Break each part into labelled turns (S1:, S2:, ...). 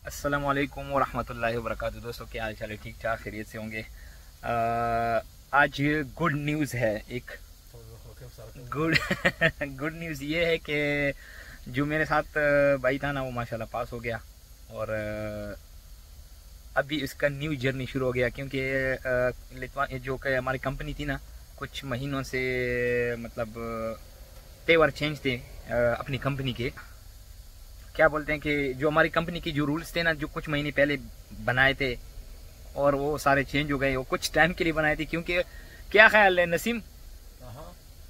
S1: अस्सलाम वालेकुम वरहमतुल्लाहि वबरकातुहू। दोस्तों क्या हाल चाल है? ठीक ठाक खैरियत से होंगे। आज गुड न्यूज़ है। एक गुड गुड न्यूज़ ये है कि जो मेरे साथ भाई था ना, वो माशाल्लाह पास हो गया और अभी इसका न्यू जर्नी शुरू हो गया। क्योंकि जो कि हमारी कंपनी थी ना, कुछ महीनों से मतलब तेवर चेंज थे अपनी कंपनी के। क्या बोलते हैं कि जो हमारी कंपनी की जो रूल्स थे ना, जो कुछ महीने पहले बनाए थे और वो सारे चेंज हो गए। वो कुछ टाइम के लिए बनाए थे। क्योंकि क्या ख्याल है नसीम,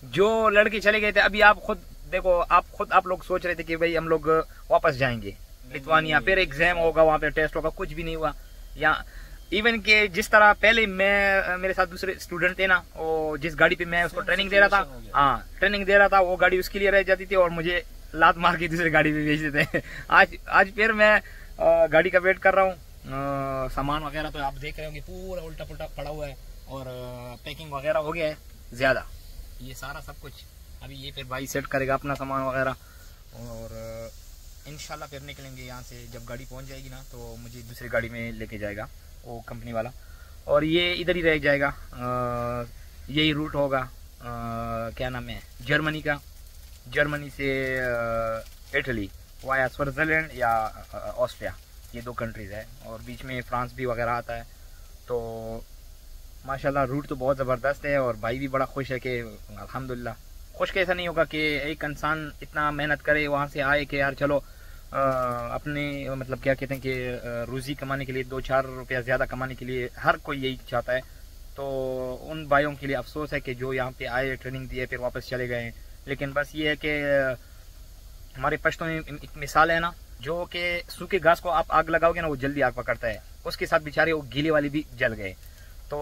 S1: जो लड़के चले गए थे, अभी आप खुद देखो, आप लोग सोच रहे थे कि भाई हम लोग वापस जाएंगे लिथुआनिया, फिर एग्जाम होगा, वहाँ पे टेस्ट होगा, कुछ भी नहीं हुआ। या इवन के जिस तरह पहले मेरे साथ दूसरे स्टूडेंट थे ना, वो जिस गाड़ी पे मैं उसको ट्रेनिंग दे रहा था, हाँ ट्रेनिंग दे रहा था, वो गाड़ी उसके लिए रह जाती थी और मुझे लात मार के दूसरी गाड़ी पे भेज देते। आज फिर मैं गाड़ी का वेट कर रहा हूँ। सामान वगैरह तो आप देख रहे होंगे पूरा उल्टा पुल्टा पड़ा हुआ है और पैकिंग वगैरह हो गया है ज्यादा। ये सारा सब कुछ अभी ये फिर भाई सेट करेगा अपना सामान वगैरह और इंशाल्लाह फिर निकलेंगे यहाँ से। जब गाड़ी पहुँच जाएगी ना, तो मुझे दूसरी गाड़ी में लेके जाएगा वो कंपनी वाला और ये इधर ही रह जाएगा। यही रूट होगा, क्या नाम है, जर्मनी से इटली वाया स्विट्जरलैंड या ऑस्ट्रिया, ये दो कंट्रीज है और बीच में फ्रांस भी वगैरह आता है। तो माशाल्लाह रूट तो बहुत ज़बरदस्त है और भाई भी बड़ा खुश है कि अल्हम्दुलिल्लाह। खुश कैसा नहीं होगा कि एक इंसान इतना मेहनत करे, वहाँ से आए कि यार चलो अपने मतलब क्या कहते हैं कि रोज़ी कमाने के लिए, 2-4 रुपया ज़्यादा कमाने के लिए हर कोई यही चाहता है। तो उन भाइयों के लिए अफसोस है कि जो यहाँ पे आए, ट्रेनिंग दिए, फिर वापस चले गए। लेकिन बस ये है कि हमारे पश्तों में एक मिसाल है ना, जो कि सूखे घास को आप आग लगाओगे ना, वो जल्दी आग पकड़ता है। उसके साथ बेचारे वो गीले वाली भी जल गए, तो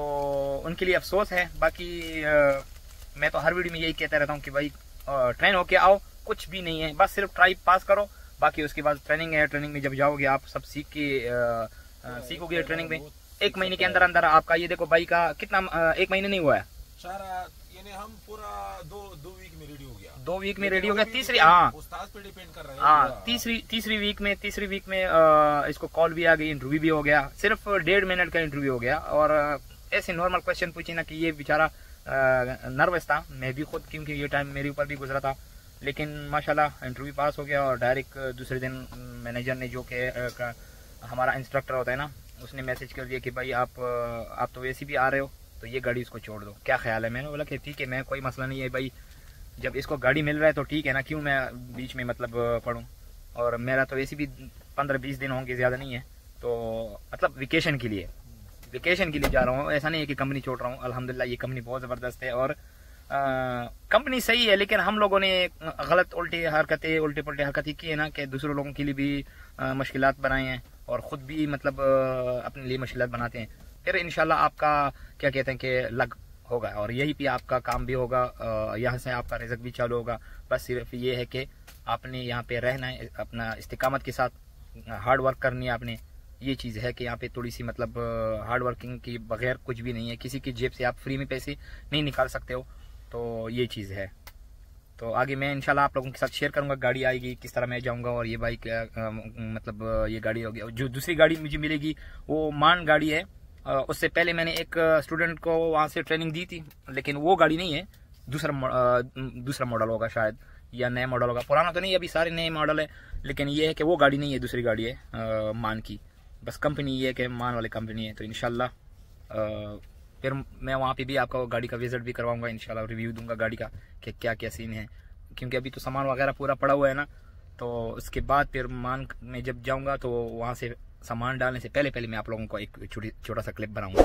S1: उनके लिए अफसोस है। बाकी मैं तो हर वीडियो में यही कहता रहता हूँ कि भाई ट्रेन होके आओ, कुछ भी नहीं है, बस सिर्फ ट्राई पास करो। बाकी उसके बाद ट्रेनिंग है, ट्रेनिंग में जब जाओगे आप सब सीखोगे। ट्रेनिंग में 1 महीने के अंदर अंदर आपका, ये देखो भाई का कितना 1 महीने नहीं हुआ है,
S2: हम पूरा 2 वीक में रेडी हो गया।
S1: 2 वीक में रेडी हो गया। तीसरी, हाँ
S2: उस्ताद पे डिपेंड कर रहा है।
S1: हाँ, तीसरी वीक में इसको कॉल भी आ गई, इंटरव्यू भी हो गया। सिर्फ 1.5 मिनट का इंटरव्यू हो गया और ऐसे नॉर्मल क्वेश्चन पूछे ना कि ये बेचारा नर्वस था, मैं भी खुद, क्योंकि ये टाइम मेरे ऊपर भी गुजरा था। लेकिन माशाल्लाह इंटरव्यू पास हो गया और डायरेक्ट दूसरे दिन मैनेजर ने, जो कि हमारा इंस्ट्रक्टर होता है ना, उसने मैसेज कर दिया कि भाई आप तो वैसे भी आ रहे हो, तो ये गाड़ी इसको छोड़ दो, क्या ख्याल है? मैंने बोला कि ठीक है, मैं कोई मसला नहीं है भाई, जब इसको गाड़ी मिल रहा है तो ठीक है ना, क्यों मैं बीच में मतलब पढ़ूँ। और मेरा तो वैसे भी 15-20 दिन होंगे, ज़्यादा नहीं है, तो मतलब वेकेशन के लिए जा रहा हूँ। ऐसा नहीं है कि कंपनी छोड़ रहा हूँ। अल्हम्दुलिल्लाह ये कंपनी बहुत ज़बरदस्त है और कंपनी सही है, लेकिन हम लोगों ने गलत उल्टे पुल्टे हरकतें की है ना, कि दूसरे लोगों के लिए भी मुश्किलात बनाए हैं और ख़ुद भी मतलब अपने लिए मुश्किलात बनाते हैं। फिर इंशाल्लाह आपका क्या कहते हैं कि लग होगा और यही पे आपका काम भी होगा, यहाँ से आपका रिज़्क भी चालू होगा। बस सिर्फ ये है कि आपने यहाँ पे रहना है, अपना इस्तिकामत के साथ हार्ड वर्क करनी है आपने। ये चीज़ है कि यहाँ पे थोड़ी सी मतलब हार्ड वर्किंग के बगैर कुछ भी नहीं है, किसी की जेब से आप फ्री में पैसे नहीं निकाल सकते हो। तो ये चीज़ है। तो आगे मैं इंशाल्लाह आप लोगों के साथ शेयर करूँगा, गाड़ी आएगी किस तरह मैं जाऊँगा और ये बाइक मतलब ये गाड़ी होगी। जो दूसरी गाड़ी मुझे मिलेगी वो मान गाड़ी है। उससे पहले मैंने एक स्टूडेंट को वहाँ से ट्रेनिंग दी थी, लेकिन वो गाड़ी नहीं है, दूसरा मॉडल होगा शायद, या नया मॉडल होगा, पुराना तो नहीं, अभी सारे नए मॉडल है। लेकिन ये है कि वो गाड़ी नहीं है, दूसरी गाड़ी है मान की। बस कंपनी ये है कि मान वाली कंपनी है। तो इंशाल्लाह फिर मैं वहाँ पे भी आपका गाड़ी का विजिट भी करवाऊँगा, इंशाल्लाह रिव्यू दूंगा गाड़ी का कि क्या क्या सीन है। क्योंकि अभी तो सामान वगैरह पूरा पड़ा हुआ है ना, तो उसके बाद फिर मान में जब जाऊँगा तो वहाँ से सामान डालने से पहले मैं आप लोगों को एक छोटा सा क्लिप बनाऊंगा।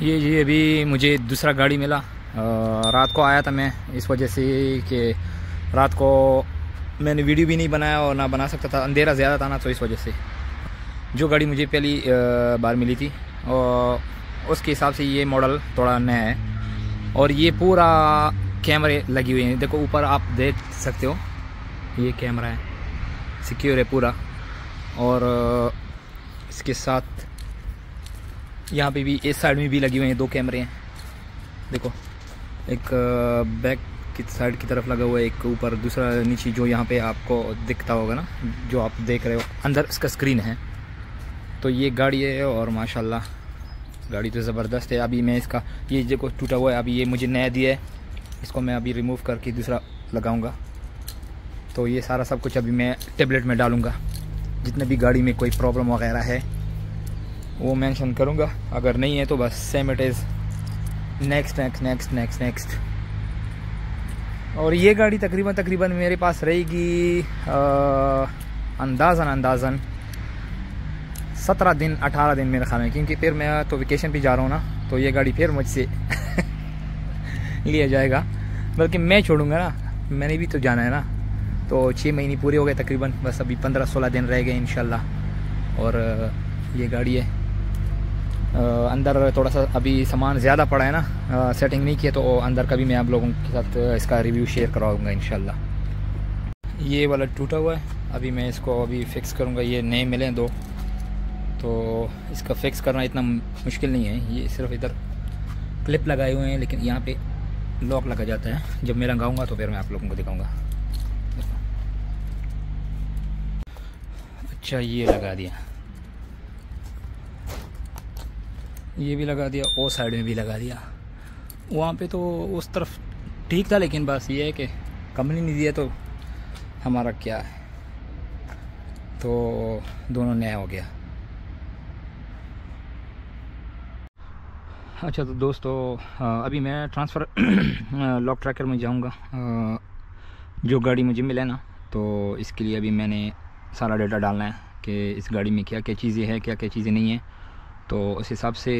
S1: ये जी अभी मुझे दूसरा गाड़ी मिला। रात को आया था मैं, इस वजह से कि रात को मैंने वीडियो भी नहीं बनाया और ना बना सकता था, अंधेरा ज़्यादा था ना, तो इस वजह से जो गाड़ी मुझे पहली बार मिली थी और उसके हिसाब से ये मॉडल थोड़ा नया है। और ये पूरा कैमरे लगी हुई हैं, देखो ऊपर आप देख सकते हो, ये कैमरा है, सिक्योर है पूरा। और इसके साथ यहाँ पे भी इस साइड में भी लगी हुई हैं 2 कैमरे हैं। देखो, एक बैक की साइड की तरफ लगा हुआ है, एक ऊपर, दूसरा नीचे, जो यहाँ पे आपको दिखता होगा ना, जो आप देख रहे हो अंदर इसका स्क्रीन है। तो ये गाड़ी है और माशाल्लाह गाड़ी तो ज़बरदस्त है। अभी मैं इसका ये जो टूटा हुआ है, अभी ये मुझे नया दिया है, इसको मैं अभी रिमूव करके दूसरा लगाऊंगा। तो ये सारा सब कुछ अभी मैं टेबलेट में डालूंगा। जितने भी गाड़ी में कोई प्रॉब्लम वगैरह है वो मेंशन करूंगा, अगर नहीं है तो बस सेम इट इज़, नेक्स्ट। और ये गाड़ी तकरीबन मेरे पास रहेगी अंदाज़न 17 दिन 18 दिन मेरे ख्याल में, क्योंकि फिर मैं तो वेकेशन पे जा रहा हूँ ना, तो ये गाड़ी फिर मुझसे लिया जाएगा, बल्कि मैं छोड़ूंगा ना, मैंने भी तो जाना है ना। तो 6 महीने पूरे हो गए तकरीबन, बस अभी 15-16 दिन रह गए इंशाल्लाह। और ये गाड़ी है, अंदर थोड़ा सा अभी सामान ज़्यादा पड़ा है ना, सेटिंग नहीं किया, तो अंदर का भी मैं आप लोगों के साथ इसका रिव्यू शेयर करवाऊँगा इंशाल्लाह। ये वाला टूटा हुआ है, अभी मैं इसको अभी फ़िक्स करूँगा। ये नए मिले हैं 2, तो इसका फ़िक्स करना इतना मुश्किल नहीं है। ये सिर्फ इधर क्लिप लगाए हुए हैं, लेकिन यहाँ पे लॉक लगा जाता है। जब मैं लगाऊंगा तो फिर मैं आप लोगों को दिखाऊंगा। अच्छा, ये लगा दिया, ये भी लगा दिया, और साइड में भी लगा दिया। वहाँ पे तो उस तरफ ठीक था, लेकिन बस ये है कि कंपनी नहीं दिया तो हमारा क्या है, तो दोनों नया हो गया। अच्छा, तो दोस्तों अभी मैं ट्रांसफ़र लॉक ट्रैकर में जाऊंगा। जो गाड़ी मुझे मिले ना, तो इसके लिए अभी मैंने सारा डाटा डालना है कि इस गाड़ी में क्या क्या चीज़ें हैं, क्या क्या चीज़ें नहीं हैं। तो उस हिसाब से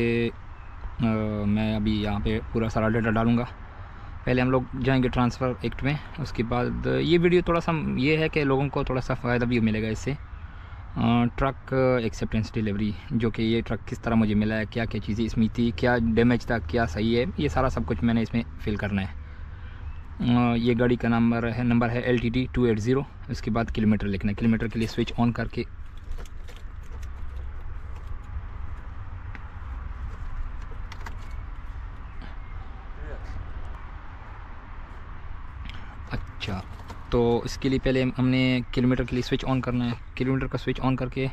S1: मैं अभी यहाँ पे पूरा सारा डाटा डालूँगा। पहले हम लोग जाएंगे ट्रांसफ़र एक्ट में, उसके बाद ये वीडियो थोड़ा सा ये है कि लोगों को थोड़ा सा फ़ायदा भी मिलेगा इससे। ट्रक एक्सेप्टेंस डिलीवरी, जो कि ये ट्रक किस तरह मुझे मिला है, क्या क्या चीज़ें इसमें थी, क्या डैमेज था, क्या सही है, ये सारा सब कुछ मैंने इसमें फिल करना है। ये गाड़ी का नंबर है LTD 280। उसके बाद किलोमीटर लिखना है। किलोमीटर के लिए स्विच ऑन करके अच्छा, तो इसके लिए पहले हमने किलोमीटर के लिए स्विच ऑन करना है। किलोमीटर का स्विच ऑन करके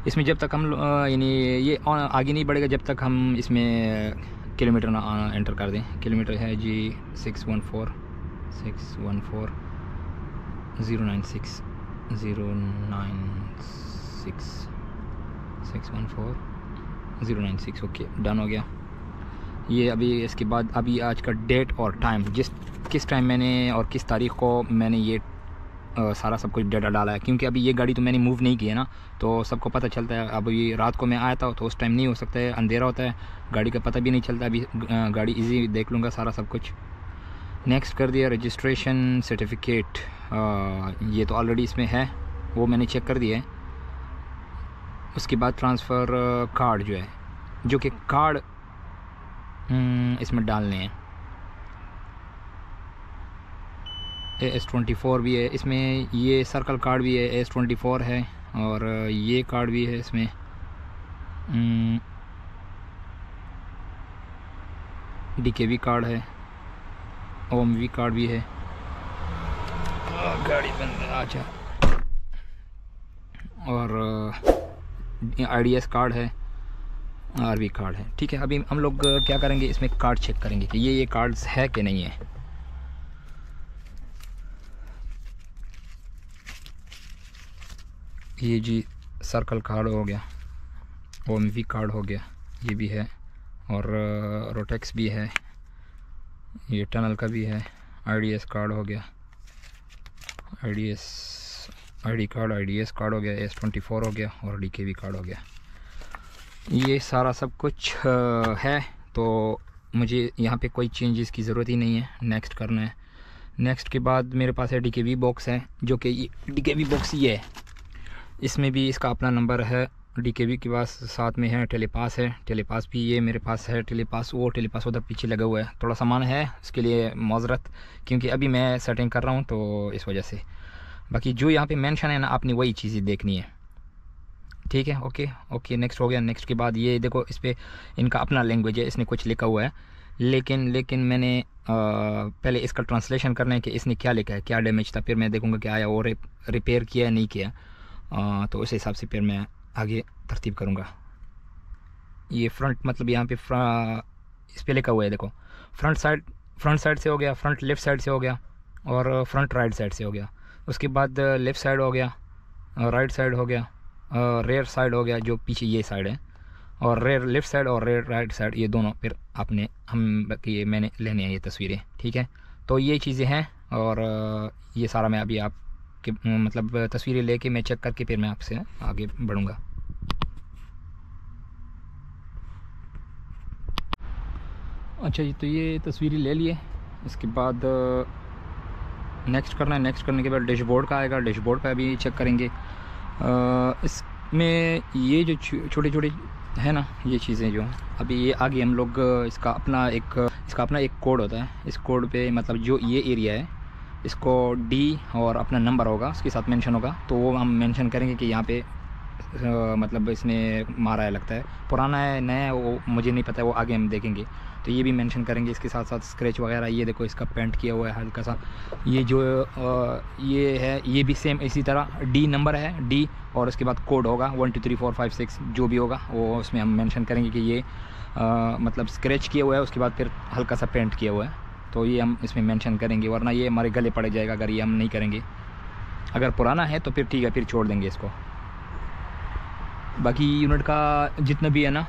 S1: इसमें जब तक हम यानी ये आगे नहीं बढ़ेगा जब तक हम इसमें किलोमीटर ना एंटर कर दें। किलोमीटर है जी 614 096 096 ओके, डन हो गया ये। अभी इसके बाद अभी आज का डेट और टाइम, किस टाइम मैंने और किस तारीख़ को मैंने ये सारा सब कुछ डाटा डाला है, क्योंकि अभी ये गाड़ी तो मैंने मूव नहीं की है ना, तो सबको पता चलता है। अभी रात को मैं आया था तो उस टाइम नहीं हो सकता है, अंधेरा होता है, गाड़ी का पता भी नहीं चलता। अभी गाड़ी इजी देख लूँगा सारा सब कुछ। नेक्स्ट कर दिया। रजिस्ट्रेशन सर्टिफिकेट, ये तो ऑलरेडी इसमें है, वो मैंने चेक कर दिया है। उसके बाद ट्रांसफ़र कार्ड जो है, जो कि कार्ड इसमें डालने हैं। AS24 भी है इसमें, ये सर्कल कार्ड भी है, AS24 है, और ये कार्ड भी है इसमें। DKV कार्ड है, OMV कार्ड भी है। गाड़ी बंद, अच्छा, और IDS कार्ड है, RV कार्ड है। ठीक है, अभी हम लोग क्या करेंगे, इसमें कार्ड चेक करेंगे कि ये कार्ड्स है कि नहीं है। ये जी सर्कल कार्ड हो गया, OMV कार्ड हो गया, ये भी है, और रोटेक्स भी है, ये टनल का भी है। IDS कार्ड हो गया, ID कार्ड, IDS कार्ड हो गया, AS24 हो गया, और DKV कार्ड हो गया। ये सारा सब कुछ है, तो मुझे यहाँ पे कोई चेंजेस की ज़रूरत ही नहीं है। नेक्स्ट करना है। नेक्स्ट के बाद मेरे पास है DKV बॉक्स है, जो कि DKV बॉक्स ये है, इसमें भी इसका अपना नंबर है। DKV के पास साथ में है टेलीपास है, टेलीपास भी ये मेरे पास है। टेलीपास, वो टेलीपास उधर पीछे लगा हुआ है, थोड़ा सामान है उसके लिए माजरत, क्योंकि अभी मैं सेटिंग कर रहा हूँ तो इस वजह से। बाकी जो यहाँ पे मेंशन है ना, आपने वही चीज़ें देखनी है। ठीक है, ओके। नेक्स्ट हो गया। नेक्स्ट के बाद ये देखो, इस पर इनका अपना लैंग्वेज है, इसने कुछ लिखा हुआ है लेकिन मैंने पहले इसका ट्रांसलेशन करना है कि इसने क्या लिखा है, क्या डैमेज था, फिर मैं देखूँगा कि आया वो रिपेयर किया नहीं किया। तो उस हिसाब से फिर मैं आगे तरतीब करूँगा। ये फ्रंट मतलब यहाँ पे इस पे लिखा हुआ है देखो, फ्रंट साइड से हो गया, फ्रंट लेफ़्ट साइड से हो गया, और फ्रंट राइट साइड से हो गया। उसके बाद लेफ़्ट साइड हो गया, राइट साइड हो गया, रेयर साइड हो गया जो पीछे ये साइड है, और रेयर लेफ़्ट साइड और रेयर राइट साइड, ये दोनों फिर ये मैंने लेने हैं ये तस्वीरें। ठीक है, तो ये चीज़ें हैं, और ये सारा मैं अभी आपके मतलब तस्वीरें लेके मैं चेक करके फिर मैं आपसे आगे बढ़ूँगा। अच्छा जी, तो ये तस्वीरें ले लिए, इसके बाद नेक्स्ट करना है। नेक्स्ट करने के बाद डैशबोर्ड का आएगा, डैशबोर्ड पे अभी चेक करेंगे। इसमें ये जो छोटे छोटे है ना ये चीज़ें जो अभी ये आगे हम लोग इसका अपना एक कोड होता है। इस कोड पे मतलब जो ये एरिया है इसको डी और अपना नंबर होगा उसके साथ मेंशन होगा, तो वो हम मेंशन करेंगे कि यहाँ पे मतलब इसने मारा है, लगता है पुराना है नया है वो मुझे नहीं पता है, वो आगे हम देखेंगे। तो ये भी मेंशन करेंगे, इसके साथ साथ स्क्रैच वगैरह ये देखो इसका पेंट किया हुआ है हल्का सा। ये जो ये है ये भी सेम इसी तरह डी नंबर है, डी और उसके बाद कोड होगा 1 2 3 4 5 6 जो भी होगा वो उसमें हम मेंशन करेंगे कि ये मतलब स्क्रैच किया हुआ है, उसके बाद फिर हल्का सा पेंट किया हुआ है, तो ये हम इसमें मेंशन करेंगे, वरना ये हमारे गले पड़ जाएगा अगर ये हम नहीं करेंगे। अगर पुराना है तो फिर ठीक है, फिर छोड़ देंगे इसको। बाकी यूनिट का जितना भी है ना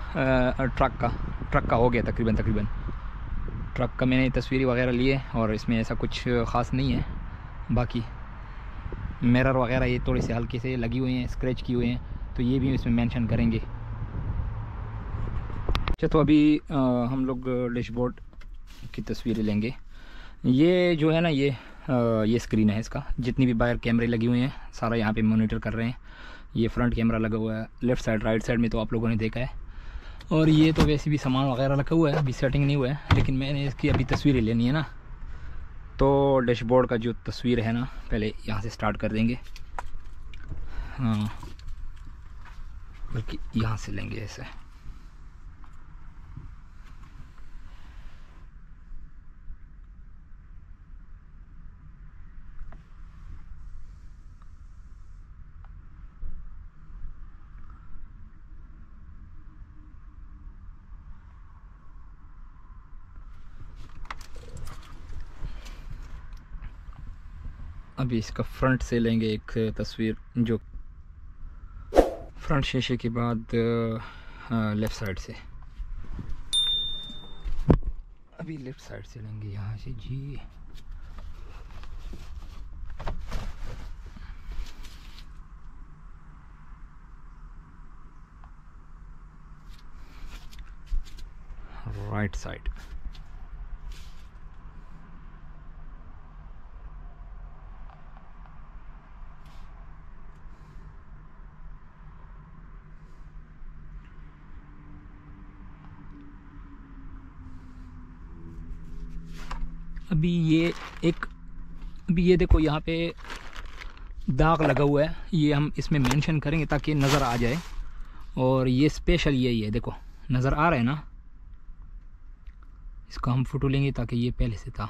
S1: ट्रक का हो गया तकरीबन ट्रक का मैंने तस्वीरें वगैरह लिए, और इसमें ऐसा कुछ ख़ास नहीं है। बाकी मिरर वगैरह ये थोड़े से हल्के से लगी हुई हैं, स्क्रैच किए हुए हैं, तो ये भी इसमें मेंशन करेंगे। अच्छा, तो अभी हम लोग डैशबोर्ड की तस्वीरें लेंगे। ये जो है ना ये स्क्रीन है, इसका जितनी भी बाहर कैमरे लगी हुई हैं सारा यहाँ पे मॉनिटर कर रहे हैं। ये फ्रंट कैमरा लगा हुआ है लेफ़्ट साइड राइट साइड में, तो आप लोगों ने देखा है। और ये तो वैसे भी सामान वगैरह रखा हुआ है, अभी सेटिंग नहीं हुआ है, लेकिन मैंने इसकी अभी तस्वीरें लेनी है ना, तो डैशबोर्ड का जो तस्वीर है ना पहले यहाँ से स्टार्ट कर देंगे। हाँ, बल्कि यहाँ से लेंगे ऐसे। अभी इसका फ्रंट से लेंगे एक तस्वीर, जो फ्रंट शीशे के बाद लेफ़्ट साइड से। अभी लेफ़्ट साइड से लेंगे यहाँ से जी। Right side. अभी ये देखो यहाँ पे दाग लगा हुआ है, ये हम इसमें मेंशन करेंगे ताकि नज़र आ जाए। और ये स्पेशल यही है, देखो नज़र आ रहा है ना, इसका हम फ़ोटो लेंगे ताकि ये पहले से था।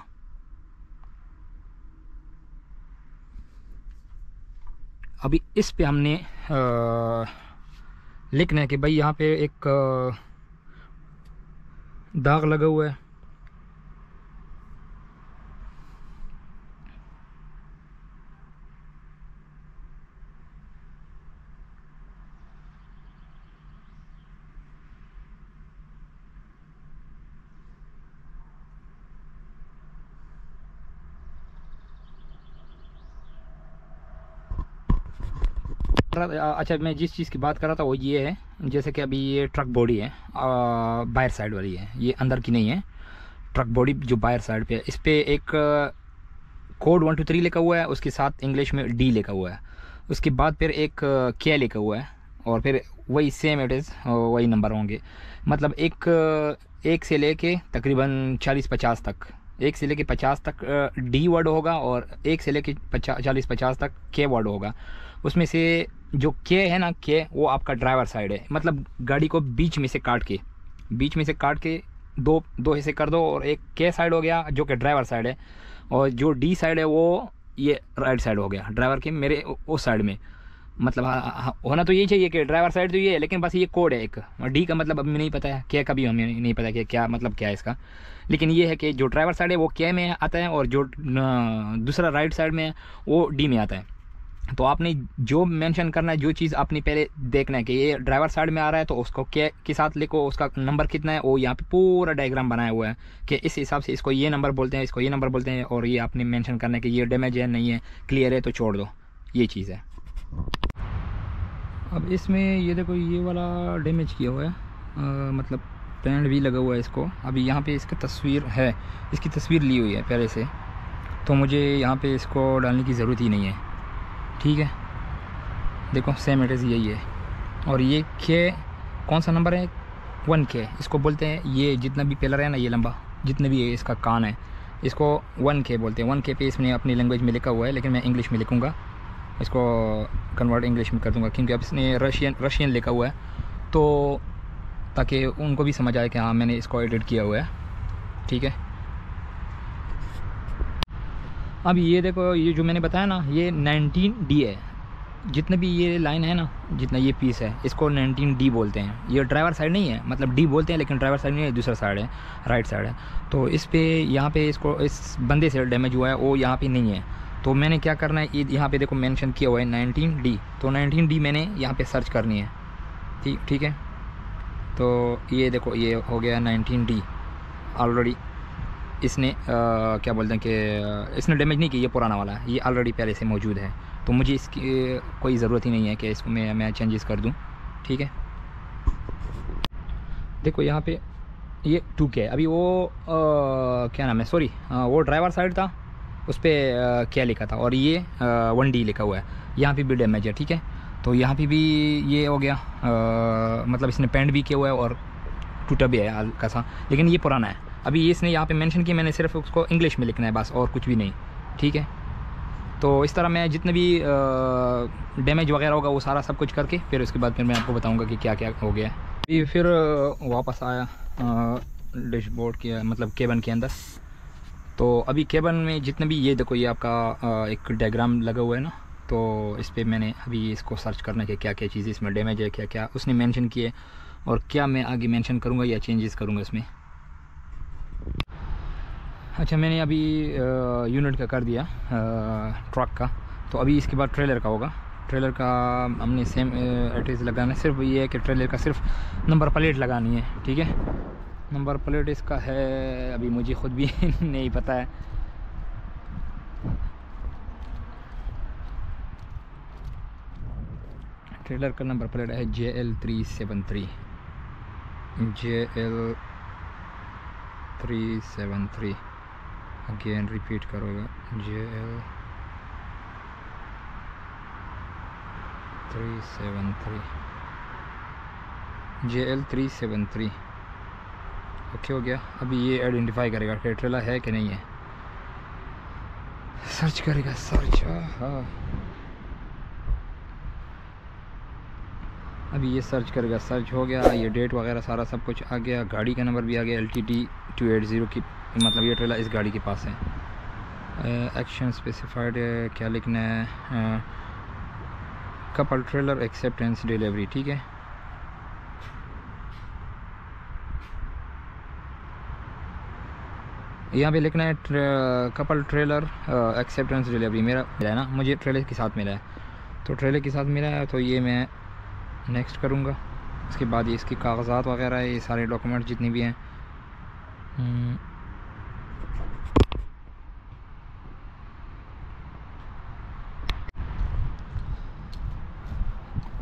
S1: अभी इस पे हमने लिखना है कि भाई यहाँ पे एक दाग लगा हुआ है। अच्छा, मैं जिस चीज़ की बात कर रहा था वो ये है, जैसे कि अभी ये ट्रक बॉडी है बाहर साइड वाली है, ये अंदर की नहीं है। ट्रक बॉडी जो बाहर साइड पे है, इस पे एक कोड 1 2 3 लिखा हुआ है, उसके साथ इंग्लिश में डी लिखा हुआ है, उसके बाद फिर एक के लिखा हुआ है, और फिर वही सेम इट इज़ वही नंबर होंगे। मतलब एक से लेके तकरीबन 40-50 तक, 1 से लेके 50 तक डी वर्ड होगा, और 1 से लेके 40-50 तक के वर्ड होगा। उसमें से जो के है ना, के वो आपका ड्राइवर साइड है, मतलब गाड़ी को बीच में से काट के दो हिस्से कर दो, और एक के साइड हो गया जो कि ड्राइवर साइड है, और जो डी साइड है वो ये राइट साइड हो गया ड्राइवर के मेरे उस साइड में। मतलब होना तो यही चाहिए कि ड्राइवर साइड तो ये है, लेकिन बस ये कोड है एक, डी का मतलब अभी नहीं पता है, के का भी हमें नहीं पता कि क्या मतलब क्या है इसका, लेकिन ये है कि जो ड्राइवर साइड है वो के में आता है, और जो दूसरा राइट साइड में है वो डी में आता है। तो आपने जो मेंशन करना है, जो चीज़ आपने पहले देखना है कि ये ड्राइवर साइड में आ रहा है तो उसको के साथ लिखो, उसका नंबर कितना है वो यहाँ पे पूरा डायग्राम बनाया हुआ है कि इस हिसाब से इसको ये नंबर बोलते हैं, इसको ये नंबर बोलते हैं, और ये आपने मेंशन करना है कि ये डैमेज है नहीं है, क्लियर है तो छोड़ दो, ये चीज़ है। अब इसमें ये देखो ये वाला डैमेज किया हुआ है, मतलब पेंट भी लगा हुआ है इसको। अभी यहाँ पे इसका तस्वीर है, इसकी तस्वीर ली हुई है पहले से, तो मुझे यहाँ पे इसको डालने की ज़रूरत ही नहीं है, ठीक है। देखो सेम एड्रेस यही है, और ये के कौन सा नंबर है, 1K इसको बोलते हैं। ये जितना भी पिलर है ना, ये लंबा जितने भी है इसका कान है, इसको 1K बोलते हैं। 1K पे इसमें अपनी लैंग्वेज में लिखा हुआ है, लेकिन मैं इंग्लिश में लिखूँगा, इसको कन्वर्ट इंग्लिश में कर दूँगा, क्योंकि अब इसने रशियन लिखा हुआ है, तो ताकि उनको भी समझ आए कि हाँ मैंने इसको एडिट किया हुआ है, ठीक है। अब ये देखो ये जो मैंने बताया ना, ये 19D है, जितने भी ये लाइन है ना, जितना ये पीस है इसको 19D बोलते हैं। ये ड्राइवर साइड नहीं है, मतलब D बोलते हैं लेकिन ड्राइवर साइड नहीं है, दूसरा साइड है, राइट साइड है। तो इस पे यहाँ पे इसको इस बंदे से डैमेज हुआ है, वो यहाँ पे नहीं है, तो मैंने क्या करना है, यहाँ पे देखो मेंशन किया हुआ है 19D, तो 19D मैंने यहाँ पे सर्च करनी है, ठीक है। तो ये देखो ये हो गया 19D ऑलरेडी, इसने क्या बोलते हैं कि इसने डैमेज नहीं की, ये पुराना वाला है, ये ऑलरेडी पहले से मौजूद है, तो मुझे इसकी कोई ज़रूरत ही नहीं है कि इसको मैं चेंजेस कर दूं, ठीक है। देखो यहाँ पे ये 2K, अभी वो क्या नाम है, सॉरी वो ड्राइवर साइड था, उस पर क्या लिखा था, और ये 1D लिखा हुआ है, यहाँ पे भी डैमेज है, ठीक है। तो यहाँ पे भी ये हो गया, मतलब इसने पेंट भी किया हुआ है और टूटा भी है हल्का सा, लेकिन ये पुराना है। अभी इसने यहाँ पे मेंशन किया, मैंने सिर्फ उसको इंग्लिश में लिखना है बस, और कुछ भी नहीं, ठीक है। तो इस तरह मैं जितने भी डैमेज वगैरह होगा वो सारा सब कुछ करके फिर उसके बाद फिर मैं आपको बताऊंगा कि क्या क्या हो गया है। अभी फिर वापस आया डैशबोर्ड के मतलब केबन के अंदर। तो अभी केबन में जितने भी ये देखो ये आपका एक डायग्राम लगा हुआ है ना, तो इस पर मैंने अभी इसको सर्च करना है कि क्या क्या चीज़ें इसमें डैमेज है, क्या क्या उसने मेंशन किए, और क्या मैं आगे मेंशन करूँगा या चेंजेस करूँगा इसमें। अच्छा मैंने अभी यूनिट का कर दिया ट्रक का, तो अभी इसके बाद ट्रेलर का होगा। ट्रेलर का हमने सेम एड्रेस लगाना है, सिर्फ ये है कि ट्रेलर का सिर्फ नंबर प्लेट लगानी है, ठीक है। नंबर प्लेट इसका है अभी मुझे ख़ुद भी नहीं पता है। ट्रेलर का नंबर प्लेट है JL373, JL373, again repeat करोगा JL373, okay हो गया। अभी ये आइडेंटिफाई करेगा कि ट्रेलर है कि नहीं है, सर्च करेगा, सर्च। हाँ अभी ये सर्च करेगा, सर्च हो गया, ये डेट वगैरह सारा सब कुछ आ गया, गाड़ी का नंबर भी आ गया LTD 280 की, मतलब ये ट्रेलर इस गाड़ी के पास है। एक्शन स्पेसिफाइड क्या लिखना है, कपल ट्रेलर एक्सेप्टेंस डिलीवरी, ठीक है। यहाँ पे लिखना है कपल ट्रेलर एक्सेप्टेंस डिलीवरी, मेरा है ना, मुझे ट्रेलर के साथ मिला है, तो ट्रेलर के साथ मिला है तो ये मैं नेक्स्ट करूँगा। उसके बाद ये इसके कागज़ात वगैरह ये सारे डॉक्यूमेंट जितने भी हैं,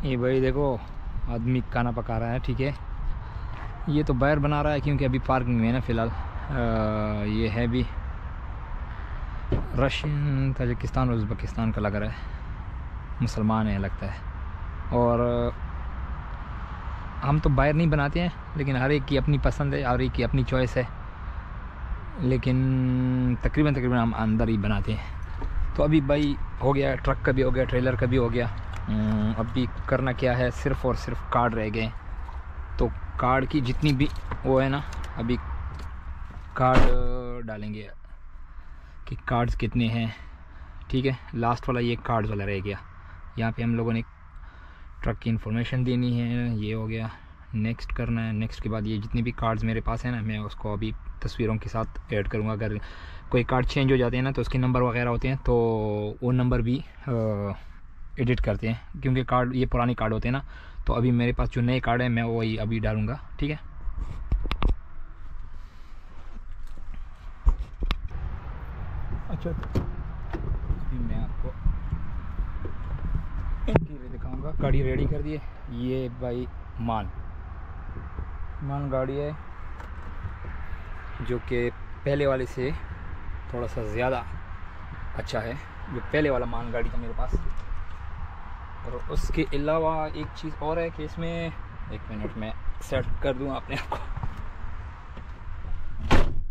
S1: ये भाई देखो आदमी खाना पका रहा है, ठीक है। ये तो बाहर बना रहा है क्योंकि अभी पार्किंग में है ना फ़िलहाल। ये है भी रशियन, ताजिकिस्तान, उज़्बेकिस्तान का लग रहा है, मुसलमान है लगता है। और हम तो बाहर नहीं बनाते हैं, लेकिन हर एक की अपनी पसंद है, हर एक की अपनी चॉइस है, लेकिन तकरीबन हम अंदर ही बनाते हैं। तो अभी भाई हो गया, ट्रक का भी हो गया, ट्रेलर का भी हो गया। अभी करना क्या है, सिर्फ़ और सिर्फ कार्ड रह गए। तो कार्ड की जितनी भी वो है ना, अभी कार्ड डालेंगे कि कार्ड्स कितने हैं। ठीक है, लास्ट वाला ये कार्ड्स वाला रह गया। यहाँ पे हम लोगों ने ट्रक की इंफॉर्मेशन देनी है, ये हो गया। नेक्स्ट करना है। नेक्स्ट के बाद ये जितने भी कार्ड्स मेरे पास हैं ना, मैं उसको अभी तस्वीरों के साथ ऐड करूँगा। अगर कोई कार्ड चेंज हो जाते हैं ना तो उसके नंबर वगैरह होते हैं, तो वो नंबर भी एडिट करते हैं, क्योंकि कार्ड ये पुराने कार्ड होते हैं ना। तो अभी मेरे पास जो नए कार्ड है मैं वही अभी डालूँगा। ठीक है, अच्छा अभी मैं आपको इंटीरियर दिखाऊंगा। गाड़ी रेडी कर दी है। ये भाई मान गाड़ी है, जो कि पहले वाले से थोड़ा सा ज़्यादा अच्छा है। जो पहले वाला मान गाड़ी था मेरे पास। और उसके अलावा एक चीज़ और है कि इसमें, एक मिनट में सेट कर दूँ अपने आप को।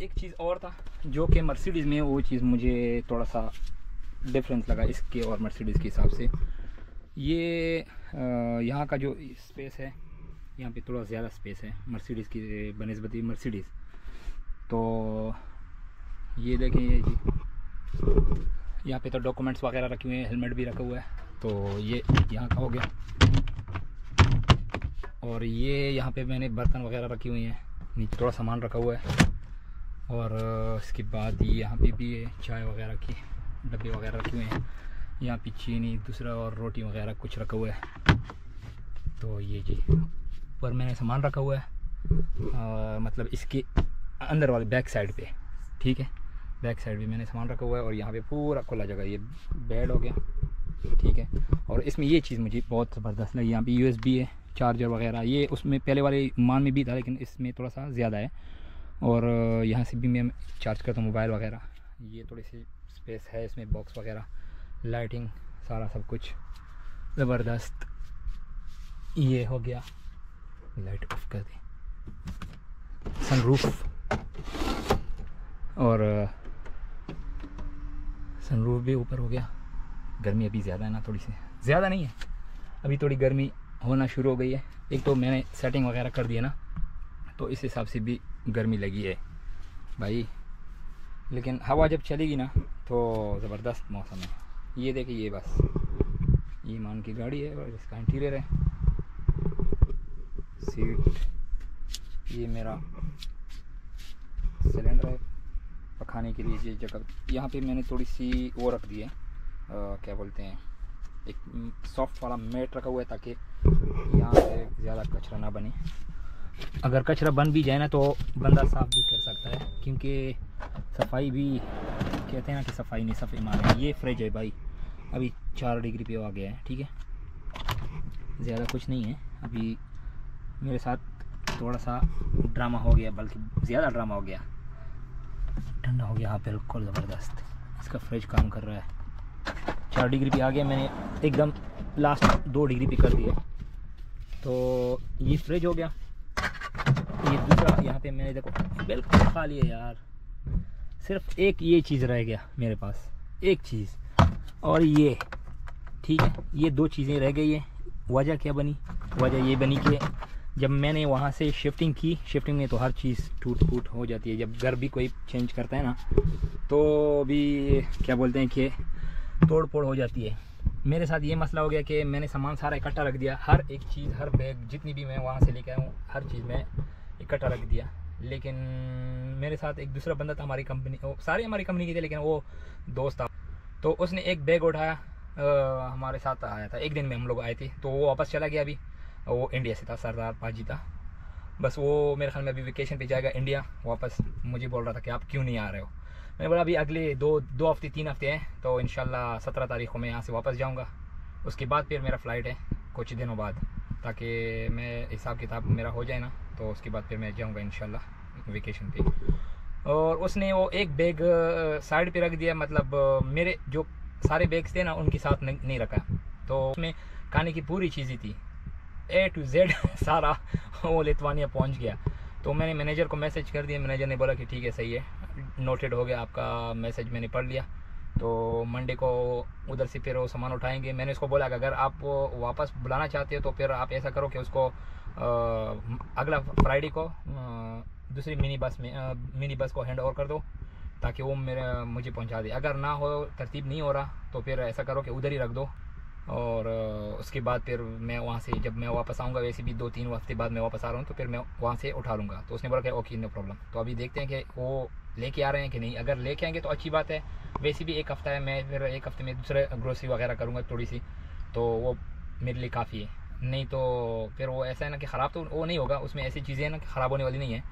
S1: एक चीज़ और था जो कि मर्सिडीज़ में, वो चीज़ मुझे थोड़ा सा डिफरेंस लगा इसके और मर्सिडीज़ के हिसाब से। ये यहाँ का जो स्पेस है, यहाँ पे थोड़ा ज़्यादा स्पेस है मर्सिडीज़ की बनिस्बत मर्सिडीज़। तो ये देखें, ये जी यहाँ पे तो डॉक्यूमेंट्स वगैरह रखे हुए हैं, हेलमेट भी रखा हुआ है। तो ये यहाँ का हो गया। और ये यहाँ पे मैंने बर्तन वगैरह रखी हुई हैं, नीचे थोड़ा सामान रखा हुआ है। और इसके बाद यहाँ पे भी चाय वगैरह की डब्बे वगैरह रखे हुए हैं। यहाँ पे चीनी दूसरा और रोटी वगैरह कुछ रखा हुआ है। तो ये जी पर मैंने सामान रखा हुआ है, मतलब इसके अंदर वाले बैक साइड पे। ठीक है, बैक साइड भी मैंने सामान रखा हुआ है। और यहाँ पे पूरा खुला जगह, ये बेड हो गया। ठीक है, और इसमें ये चीज़ मुझे बहुत ज़बरदस्त लगी, यहाँ पे USB है, चार्जर वगैरह। ये उसमें पहले वाले मान में भी था, लेकिन इसमें थोड़ा सा ज़्यादा है। और यहाँ से भी मैं चार्ज करता हूँ मोबाइल वगैरह। ये थोड़ी सी स्पेस है इसमें, बॉक्स वगैरह, लाइटिंग, सारा सब कुछ ज़बरदस्त। ये हो गया, लाइट ऑफ कर दी। सनरूफ, और सनरूफ भी ऊपर हो गया। गर्मी अभी ज़्यादा है ना, थोड़ी सी ज़्यादा नहीं है, अभी थोड़ी गर्मी होना शुरू हो गई है। एक तो मैंने सेटिंग वगैरह कर दिया ना, तो इस हिसाब से भी गर्मी लगी है भाई। लेकिन हवा जब चलेगी ना तो ज़बरदस्त मौसम है। ये देखिए, ये बस ये मान की गाड़ी है और इसका इंटीरियर है। सीट, ये मेरा सिलेंडर है पकाने के लिए। ये जगह यहाँ पे मैंने थोड़ी सी वो रख दी है, क्या बोलते हैं, एक सॉफ्ट वाला मैट रखा हुआ है, ताकि यहाँ पे ज़्यादा कचरा ना बने। अगर कचरा बन भी जाए ना तो बंदा साफ़ भी कर सकता है, क्योंकि सफाई भी कहते हैं ना कि सफाई नहीं सफाई मांगे। ये फ्रिज है भाई, अभी 4 डिग्री पे आ गया है। ठीक है, ज़्यादा कुछ नहीं है। अभी मेरे साथ थोड़ा सा ड्रामा हो गया, बल्कि ज़्यादा ड्रामा हो गया। ठंडा हो गया, हाँ बिल्कुल ज़बरदस्त। इसका फ्रिज काम कर रहा है। 4 डिग्री पे आ गया, मैंने एकदम लास्ट 2 डिग्री पे कर दिया। तो ये फ्रिज हो गया। ये दूसरा यहाँ पे मैंने देखो बिल्कुल खाली है यार, सिर्फ एक ये चीज़ रह गया मेरे पास, एक चीज़। और ये ठीक है, ये 2 चीज़ें रह गई है। वजह क्या बनी? वजह ये बनी कि जब मैंने वहाँ से शिफ्टिंग की, शिफ्टिंग में तो हर चीज़ टूट फूट हो जाती है। जब घर भी कोई चेंज करता है ना, तो भी क्या बोलते हैं कि तोड़ फोड़ हो जाती है। मेरे साथ ये मसला हो गया कि मैंने सामान सारा इकट्ठा रख दिया, हर एक चीज़, हर बैग जितनी भी मैं वहाँ से लेके आया हूँ, हर चीज़ मैं इकट्ठा रख दिया। लेकिन मेरे साथ एक दूसरा बंदा था हमारी कंपनी, सारे हमारी कंपनी के थे, लेकिन वो दोस्त था। तो उसने एक बैग उठाया, हमारे साथ आया था, एक दिन में हम लोग आए थे। तो वो वापस चला गया। अभी वो इंडिया से था, सरदार पाजी था। बस वो मेरे ख्याल में अभी वेकेशन पे जाएगा इंडिया वापस। मुझे बोल रहा था कि आप क्यों नहीं आ रहे हो। मैंने बोला अभी अगले 2 हफ्ते 3 हफ्ते हैं, तो इंशाल्लाह 17 तारीख को मैं यहाँ से वापस जाऊँगा। उसके बाद फिर मेरा फ़्लाइट है कुछ दिनों बाद, ताकि मैं हिसाब किताब मेरा हो जाए ना, तो उसके बाद फिर मैं जाऊँगा इंशाल्लाह वेकेशन पे। और उसने वो एक बैग साइड पे रख दिया, मतलब मेरे जो सारे बैग्स थे ना उनके साथ नहीं रखा। तो उसमें खाने की पूरी चीज़ें थी, A to Z सारा वो लिथुआनिया पहुंच गया। तो मैंने मैनेजर को मैसेज कर दिया, मैनेजर ने बोला कि ठीक है सही है, नोटेड हो गया आपका मैसेज, मैंने पढ़ लिया। तो मंडे को उधर से फिर वो सामान उठाएंगे। मैंने उसको बोला कि अगर आप वापस बुलाना चाहते हो तो फिर आप ऐसा करो कि उसको अगला फ्राइडे को दूसरी मिनी बस को हैंड ओवर कर दो ताकि वो मुझे पहुंचा दे। अगर ना हो, तरतीब नहीं हो रहा, तो फिर ऐसा करो कि उधर ही रख दो और उसके बाद फिर मैं वहाँ से जब मैं वापस आऊँगा, वैसे भी 2-3 हफ्ते बाद मैं वापस आ रहा हूँ, तो फिर मैं वहाँ से उठा लूँगा। तो उसने बोला कि ओके नो प्रॉब्लम। तो अभी देखते हैं कि वो लेके आ रहे हैं कि नहीं। अगर लेके आएंगे तो अच्छी बात है, वैसे भी 1 हफ़्ता है, मैं फिर 1 हफ़्ते में दूसरे ग्रोसरी वगैरह करूँगा थोड़ी सी, तो वो मेरे लिए काफ़ी है। नहीं तो फिर वो ऐसा है ना कि ख़राब तो वो नहीं होगा, उसमें ऐसी चीज़ें हैं ना कि ख़राब होने वाली नहीं है।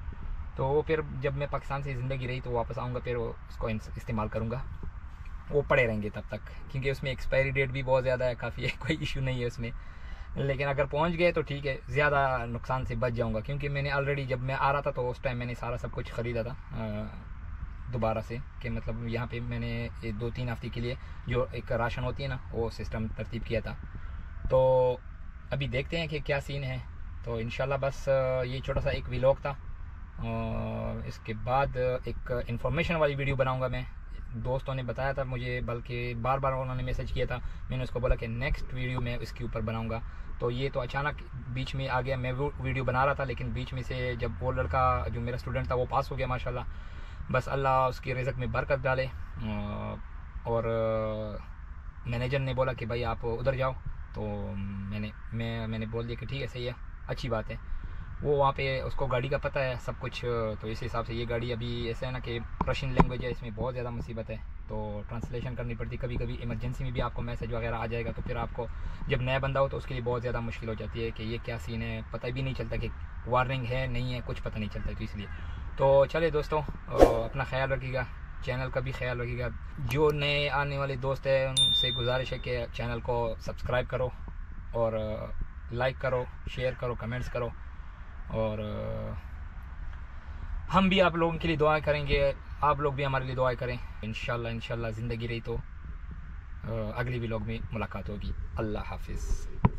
S1: तो वो फिर जब मैं पाकिस्तान से ज़िंदगी रही तो वापस आऊँगा, फिर उसको इस्तेमाल करूँगा, वो पड़े रहेंगे तब तक, क्योंकि उसमें एक्सपायरी डेट भी बहुत ज़्यादा है, काफ़ी है, कोई इशू नहीं है उसमें। लेकिन अगर पहुंच गए तो ठीक है, ज़्यादा नुकसान से बच जाऊंगा, क्योंकि मैंने ऑलरेडी जब मैं आ रहा था तो उस टाइम मैंने सारा सब कुछ ख़रीदा था दोबारा से, कि मतलब यहाँ पे मैंने 2-3 हफ्ते के लिए जो एक राशन होती है ना, वो सिस्टम तरतीब किया था। तो अभी देखते हैं कि क्या सीन है। तो इंशाल्लाह बस ये छोटा सा एक व्लॉग था, इसके बाद एक इन्फॉर्मेशन वाली वीडियो बनाऊँगा मैं। दोस्तों ने बताया था मुझे, बल्कि बार बार उन्होंने मैसेज किया था, मैंने उसको बोला कि नेक्स्ट वीडियो मैं इसके ऊपर बनाऊंगा। तो ये तो अचानक बीच में आ गया, मैं वो वीडियो बना रहा था, लेकिन बीच में से जब वो लड़का जो मेरा स्टूडेंट था वो पास हो गया माशाल्लाह, बस अल्लाह उसकी रिज़्क़ में बरकत डाले। और मैनेजर ने बोला कि भाई आप उधर जाओ, तो मैंने बोल दिया कि ठीक है, सही है, अच्छी बात है। वो वहाँ पे उसको गाड़ी का पता है सब कुछ, तो इस हिसाब से ये गाड़ी अभी ऐसा है ना कि रशियन लैंग्वेज है, इसमें बहुत ज़्यादा मुसीबत है, तो ट्रांसलेशन करनी पड़ती। कभी कभी इमरजेंसी में भी आपको मैसेज वगैरह आ जाएगा, तो फिर आपको जब नया बंदा हो तो उसके लिए बहुत ज़्यादा मुश्किल हो जाती है कि ये क्या सीन है, पता भी नहीं चलता कि वार्निंग है नहीं है, कुछ पता नहीं चलता। तो इसलिए तो चले दोस्तों, अपना ख्याल रखिएगा, चैनल का भी ख्याल रखिएगा। जो नए आने वाले दोस्त हैं उनसे गुजारिश है कि चैनल को सब्सक्राइब करो और लाइक करो, शेयर करो, कमेंट्स करो, और हम भी आप लोगों के लिए दुआ करेंगे, आप लोग भी हमारे लिए दुआ करें। इंशाल्लाह ज़िंदगी रही तो अगली व्लॉग में मुलाकात होगी। अल्लाह हाफिज़।